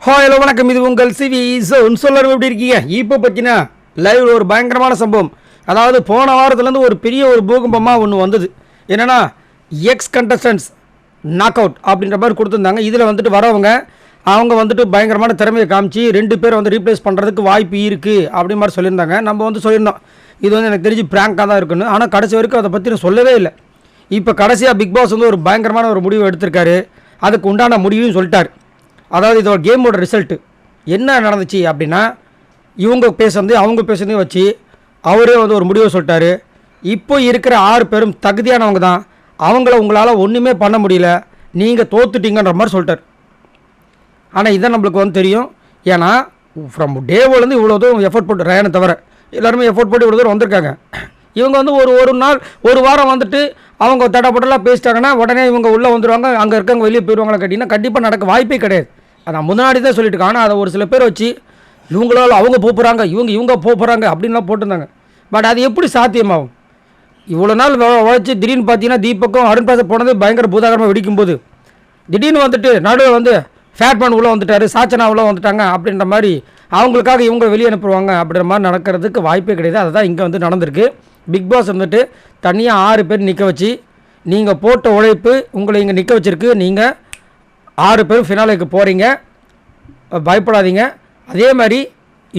Hello வணக்கம், இது உங்கள் சிவி ஜோன். சொல்லணும் எப்படி இருக்கீங்க? இப்போ பார்த்தீங்கன்னா லைவ் ஒரு பயங்கரமான சம்பவம். அதாவது போன வாரத்துலேருந்து ஒரு பெரிய ஒரு பூகம்பமாக ஒன்று வந்தது. என்னென்னா எக்ஸ் கண்டஸ்டன்ஸ் நாக் அவுட் அப்படின்ற மாதிரி கொடுத்துருந்தாங்க. இதில் வந்துட்டு வரவங்க அவங்க வந்துட்டு பயங்கரமான திறமையை காமிச்சு 2 பேர் வந்து ரீப்ளேஸ் பண்ணுறதுக்கு வாய்ப்பு இருக்குது அப்படி மாதிரி சொல்லியிருந்தாங்க. நம்ம வந்து சொல்லியிருந்தோம் இது வந்து எனக்கு தெரிஞ்சு ப்ராங்காக தான் இருக்குன்னு. ஆனால் கடைசி வரைக்கும் அதை பற்றி நான் சொல்லவே இல்லை. இப்போ கடைசியாக பிக் பாஸ் வந்து ஒரு பயங்கரமான ஒரு முடிவு எடுத்திருக்காரு. அதுக்கு உண்டான முடிவும் சொல்லிட்டார். அதாவது இதோட கேமோட ரிசல்ட்டு என்ன நடந்துச்சு அப்படின்னா, இவங்க பேசுறது அவங்க பேசுறதையும் வச்சு அவரே வந்து ஒரு முடிவை சொல்லிட்டாரு. இப்போ இருக்கிற 6 பேரும் தகுதியானவங்க தான், அவங்கள உங்களால் ஒன்றுமே பண்ண முடியல, நீங்கள் தோத்துட்டீங்கன்ற மாதிரி சொல்லிட்டார். ஆனால் இதான் நம்மளுக்கு வந்து தெரியும். ஏன்னா ஃப்ரம் டேவோலேருந்து இவ்வளோ தூரம் எஃபோர்ட் போட்டு ரயானை தவிர எல்லாருமே எஃபோர்ட் போட்டு இவ்வளோ தூரம் வந்திருக்காங்க. இவங்க வந்து ஒரு நாள் ஒரு வாரம் வந்துட்டு அவங்க தடப்பட்டெல்லாம் பேசிட்டாங்கன்னா உடனே இவங்க உள்ளே வந்துடுவாங்க, அங்கே இருக்கவங்க வெளியே போயிடுவாங்களா கேட்டிங்கன்னா கண்டிப்பாக நடக்க வாய்ப்பே கிடையாது. நான் முன்னாடி தான் சொல்லிட்டு. ஆனால் அதை ஒரு சில பேர் வச்சு இவங்களால் அவங்க போகிறாங்க, இவங்க போகிறாங்க அப்படின்லாம் போட்டிருந்தாங்க. பட் அது எப்படி சாத்தியமாகும்? இவ்வளோ நாள் உழைச்சி திடீர்னு பார்த்தீங்கன்னா தீபக்கும் அருண் பிரசாத் போனது பயங்கர பூதாகரமாக வெடிக்கும்போது திடீர்னு வந்துட்டு நடுவில் வந்து ஃபேட்மேன் உள்ளே வந்துட்டார், சாச்சனா உள்ளே வந்துட்டாங்க அப்படின்ற மாதிரி அவங்களுக்காக இவங்க வெளியே அனுப்புவாங்க அப்படின்ற மாதிரி நடக்கிறதுக்கு வாய்ப்பே கிடையாது. அதுதான் இங்கே வந்து நடந்திருக்கு. பிக் பாஸ் வந்துட்டு தனியாக 6 பேர் நிற்க வச்சு நீங்கள் போட்ட உழைப்பு உங்களை இங்கே நிற்க வச்சுருக்கு. நீங்கள் 6 பேரும் ஃபினாலேக்கு போகிறீங்க, பயப்படாதீங்க. அதே மாதிரி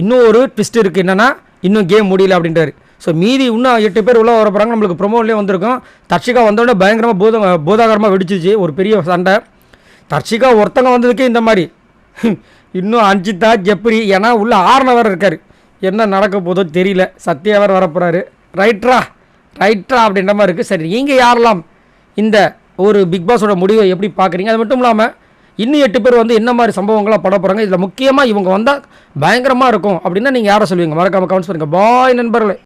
இன்னும் ஒரு ட்விஸ்ட் இருக்குது. என்னென்னா இன்னும் கேம் முடியல அப்படின்றாரு. ஸோ மீதி இன்னும் 8 பேர் உள்ளே வர போகிறாங்க. நம்மளுக்கு ப்ரொமோட்லேயே வந்திருக்கும். தர்ஷிகா வந்தோடனே பயங்கரமாக பூதாகரமாக வெடிச்சிச்சு ஒரு பெரிய சண்டை. தர்ஷிகா ஒருத்தங்க வந்ததுக்கே இந்த மாதிரி இன்னும் அஞ்சிதா ஜெப்ரி, ஏன்னா உள்ள 6 வேறு இருக்கார். என்ன நடக்க போதோ தெரியல. சத்யா வேறு வரப்போகிறாரு. ரைட்ரா அப்படின்ற மாதிரி இருக்குது. சரி, நீங்கள் யாரெல்லாம் இந்த ஒரு பிக் பாஸோட முடிவை எப்படி பார்க்குறீங்க? அது மட்டும் இல்லாமல் இன்னும் 8 பேர் வந்து என்ன மாதிரி சம்பவங்களாக பட போகிறாங்க? இதில் முக்கியமாக இவங்க வந்தால் பயங்கரமாக இருக்கும் அப்படின்னா நீங்கள் யாரை சொல்லுவீங்க? மறக்காமல் கமெண்ட்ஸ் பண்ணுங்கள். பாய் நண்பர்களே.